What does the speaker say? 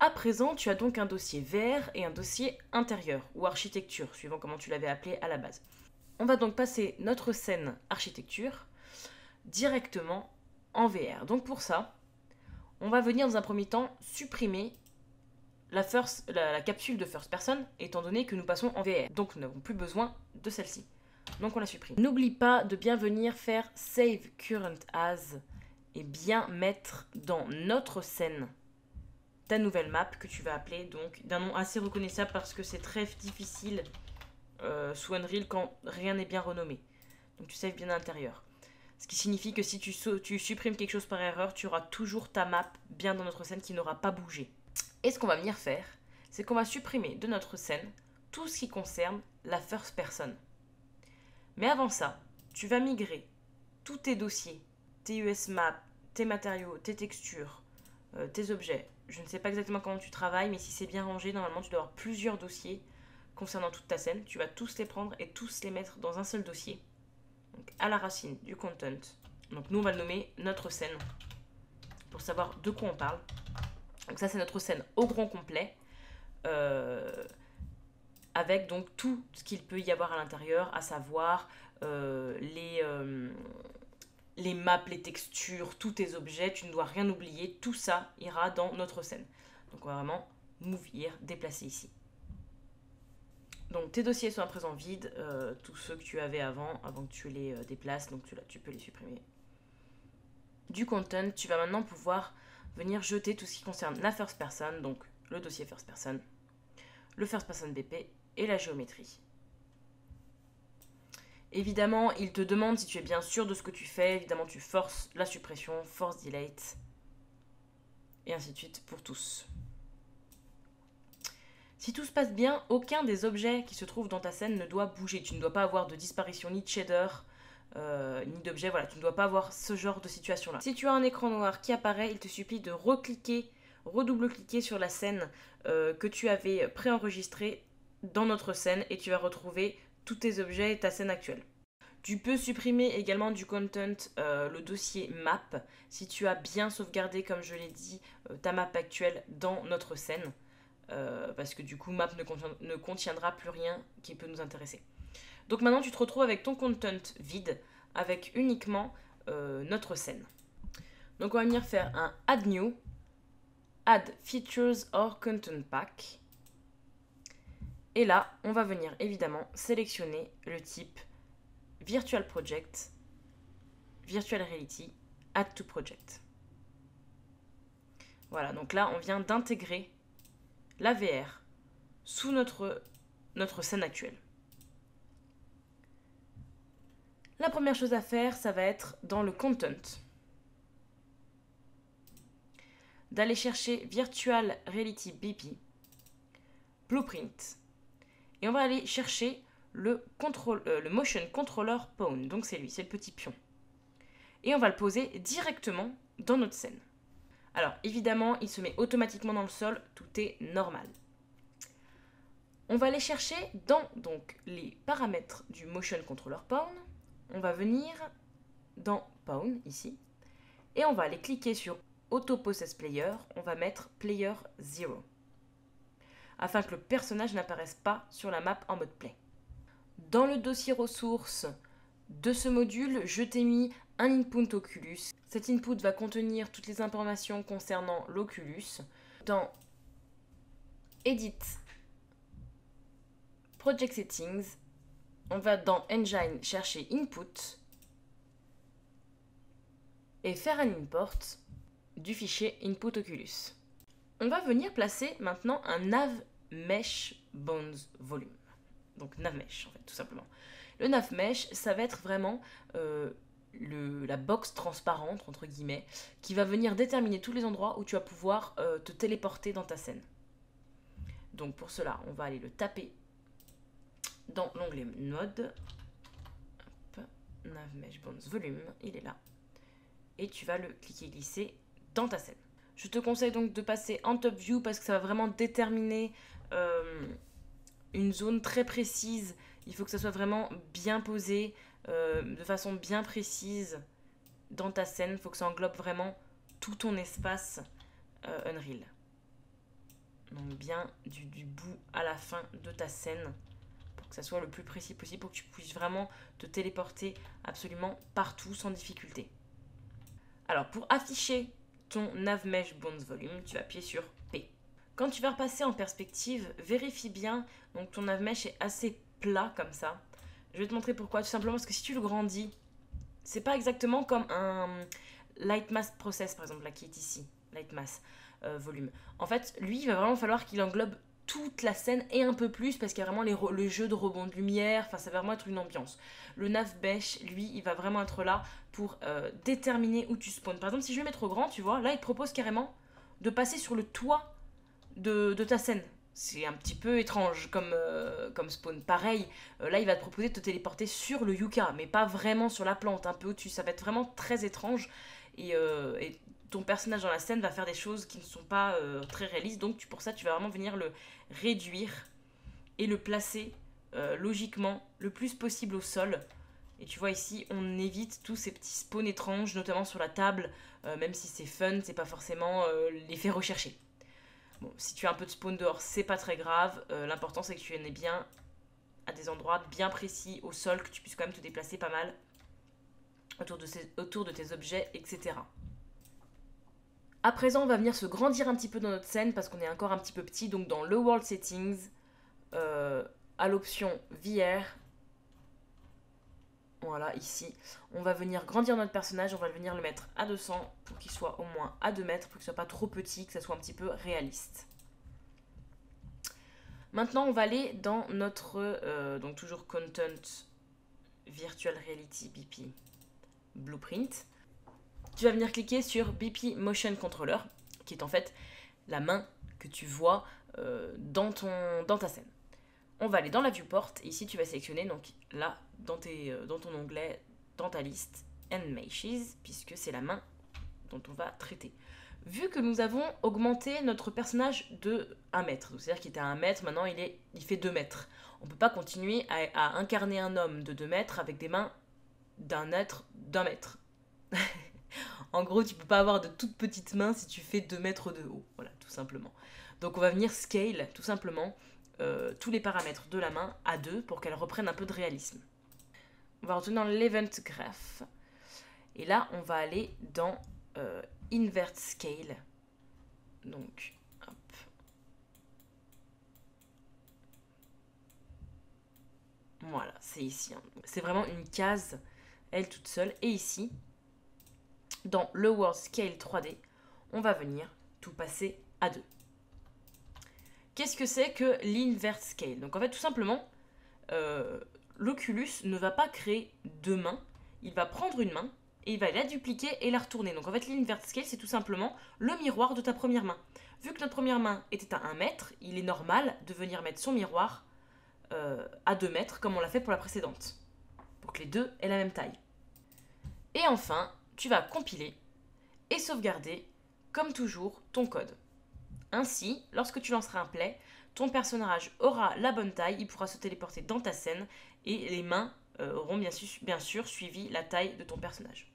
À présent, tu as donc un dossier VR et un dossier intérieur, ou architecture, suivant comment tu l'avais appelé à la base. On va donc passer notre scène architecture directement en VR. Donc pour ça, on va venir dans un premier temps supprimer la capsule de first person, étant donné que nous passons en VR. Donc nous n'avons plus besoin de celle-ci. Donc on la supprime. N'oublie pas de bien venir faire Save Current As et bien mettre dans notre scène ta nouvelle map que tu vas appeler donc d'un nom assez reconnaissable parce que c'est très difficile sous Unreal quand rien n'est bien renommé. Donc tu saves bien à l'intérieur. Ce qui signifie que si tu supprimes quelque chose par erreur, tu auras toujours ta map bien dans notre scène qui n'aura pas bougé. Et ce qu'on va venir faire, c'est qu'on va supprimer de notre scène tout ce qui concerne la first person. Mais avant ça, tu vas migrer tous tes dossiers, tes US Maps, tes matériaux, tes textures, tes objets. Je ne sais pas exactement comment tu travailles, mais si c'est bien rangé, normalement tu dois avoir plusieurs dossiers concernant toute ta scène. Tu vas tous les prendre et tous les mettre dans un seul dossier. Donc à la racine du content. Donc nous on va le nommer notre scène pour savoir de quoi on parle. Donc ça c'est notre scène au grand complet. Avec donc tout ce qu'il peut y avoir à l'intérieur, à savoir les maps, les textures, tous tes objets, tu ne dois rien oublier, tout ça ira dans notre scène. Donc on va vraiment move here, déplacer ici. Donc tes dossiers sont à présent vides, tous ceux que tu avais avant que tu les déplaces, donc tu peux les supprimer. Du content, tu vas maintenant pouvoir venir jeter tout ce qui concerne la first person, donc le dossier first person, le first person BP et la géométrie. Évidemment, il te demande si tu es bien sûr de ce que tu fais. Évidemment, tu forces la suppression, force delete, et ainsi de suite pour tous. Si tout se passe bien, aucun des objets qui se trouvent dans ta scène ne doit bouger. Tu ne dois pas avoir de disparition ni de shader, ni d'objet. Voilà, tu ne dois pas avoir ce genre de situation-là. Si tu as un écran noir qui apparaît, il te suffit de redouble-cliquer sur la scène que tu avais préenregistrée dans notre scène et tu vas retrouver tous tes objets et ta scène actuelle. Tu peux supprimer également du content le dossier map si tu as bien sauvegardé, comme je l'ai dit, ta map actuelle dans notre scène. Parce que du coup, map ne contiendra plus rien qui peut nous intéresser. Donc maintenant, tu te retrouves avec ton content vide, avec uniquement notre scène. Donc on va venir faire un add new, add features or content pack. Et là, on va venir évidemment sélectionner le type Virtual Project, Virtual Reality, Add to Project. Voilà, donc là, on vient d'intégrer la VR sous notre scène actuelle. La première chose à faire, ça va être dans le content, d'aller chercher Virtual Reality BP, Blueprint, et on va aller chercher le Motion Controller Pawn, donc c'est lui, c'est le petit pion. Et on va le poser directement dans notre scène. Alors évidemment, il se met automatiquement dans le sol, tout est normal. On va aller chercher dans donc, les paramètres du Motion Controller Pawn. On va venir dans Pawn, ici, et on va aller cliquer sur Auto Process Player, on va mettre Player 0, afin que le personnage n'apparaisse pas sur la map en mode play. Dans le dossier ressources de ce module, je t'ai mis un input Oculus. Cet input va contenir toutes les informations concernant l'Oculus. Dans Edit, Project Settings, on va dans Engine chercher Input et faire un import du fichier Input Oculus. On va venir placer maintenant un Nav Mesh Bones Volume. Donc Nav Mesh en fait, tout simplement. Le Nav Mesh, ça va être vraiment la box transparente, entre guillemets, qui va venir déterminer tous les endroits où tu vas pouvoir te téléporter dans ta scène. Donc pour cela, on va aller le taper dans l'onglet Node. Hop, Nav Mesh Bones Volume, il est là. Et tu vas le cliquer-glisser dans ta scène. Je te conseille donc de passer en top view parce que ça va vraiment déterminer une zone très précise. Il faut que ça soit vraiment bien posé, de façon bien précise dans ta scène. Il faut que ça englobe vraiment tout ton espace Unreal. Donc bien du bout à la fin de ta scène, pour que ça soit le plus précis possible, pour que tu puisses vraiment te téléporter absolument partout sans difficulté. Alors pour afficher ton Navmesh Bones Volume, tu vas appuyer sur P. Quand tu vas repasser en perspective, vérifie bien, donc ton Navmesh est assez plat comme ça. Je vais te montrer pourquoi, tout simplement parce que si tu le grandis, c'est pas exactement comme un Light Mass Process par exemple, là qui est ici, Light Mass Volume. En fait, lui, il va vraiment falloir qu'il englobe toute la scène et un peu plus parce qu'il y a vraiment le jeu de rebond de lumière, enfin ça va vraiment être une ambiance. Le Navmesh, lui, il va vraiment être là pour déterminer où tu spawns. Par exemple, si je le mets trop grand, tu vois, là il te propose carrément de passer sur le toit de ta scène. C'est un petit peu étrange comme spawn. Pareil, là il va te proposer de te téléporter sur le yucca, mais pas vraiment sur la plante, un peu au-dessus. Ça va être vraiment très étrange et ton personnage dans la scène va faire des choses qui ne sont pas très réalistes. Donc pour ça, tu vas vraiment venir le réduire et le placer logiquement le plus possible au sol. Et tu vois ici, on évite tous ces petits spawns étranges, notamment sur la table, même si c'est fun, c'est pas forcément l'effet recherché. Bon, si tu as un peu de spawn dehors, c'est pas très grave. L'important, c'est que tu en aies bien à des endroits bien précis au sol, que tu puisses quand même te déplacer pas mal autour de tes objets, etc. À présent, on va venir se grandir un petit peu dans notre scène parce qu'on est encore un petit peu petit. Donc dans le World Settings, à l'option VR, voilà, ici, on va venir grandir notre personnage, on va venir le mettre à 200 pour qu'il soit au moins à 2 mètres, pour qu'il ne soit pas trop petit, que ça soit un petit peu réaliste. Maintenant, on va aller dans notre, donc toujours Content Virtual Reality BP Blueprint. Tu vas venir cliquer sur BP Motion Controller, qui est en fait la main que tu vois dans ta scène. On va aller dans la viewport et ici tu vas sélectionner donc là dans ton onglet, dans ta liste Meshes, puisque c'est la main dont on va traiter. Vu que nous avons augmenté notre personnage de 1 mètre, c'est-à-dire qu'il était à 1 mètre, maintenant il fait 2 mètres. On ne peut pas continuer à incarner un homme de 2 mètres avec des mains d'un mètre. En gros, tu peux pas avoir de toutes petites mains si tu fais 2 mètres de haut, voilà, tout simplement. Donc on va venir scale, tout simplement, tous les paramètres de la main à 2 pour qu'elle reprenne un peu de réalisme. On va retourner dans l'Event Graph. Et là, on va aller dans Invert Scale. Donc, hop. Voilà, c'est ici. Hein. C'est vraiment une case, elle toute seule. Et ici, dans le World Scale 3D, on va venir tout passer à 2. Qu'est-ce que c'est que l'Invert Scale? Donc en fait, tout simplement, l'Oculus ne va pas créer 2 mains. Il va prendre une main et il va la dupliquer et la retourner. Donc en fait, l'Invert Scale, c'est tout simplement le miroir de ta première main. Vu que notre première main était à 1 mètre, il est normal de venir mettre son miroir à 2 mètres, comme on l'a fait pour la précédente. Pour que les deux aient la même taille. Et enfin, tu vas compiler et sauvegarder, comme toujours, ton code. Ainsi, lorsque tu lanceras un play, ton personnage aura la bonne taille, il pourra se téléporter dans ta scène et les mains auront bien sûr suivi la taille de ton personnage.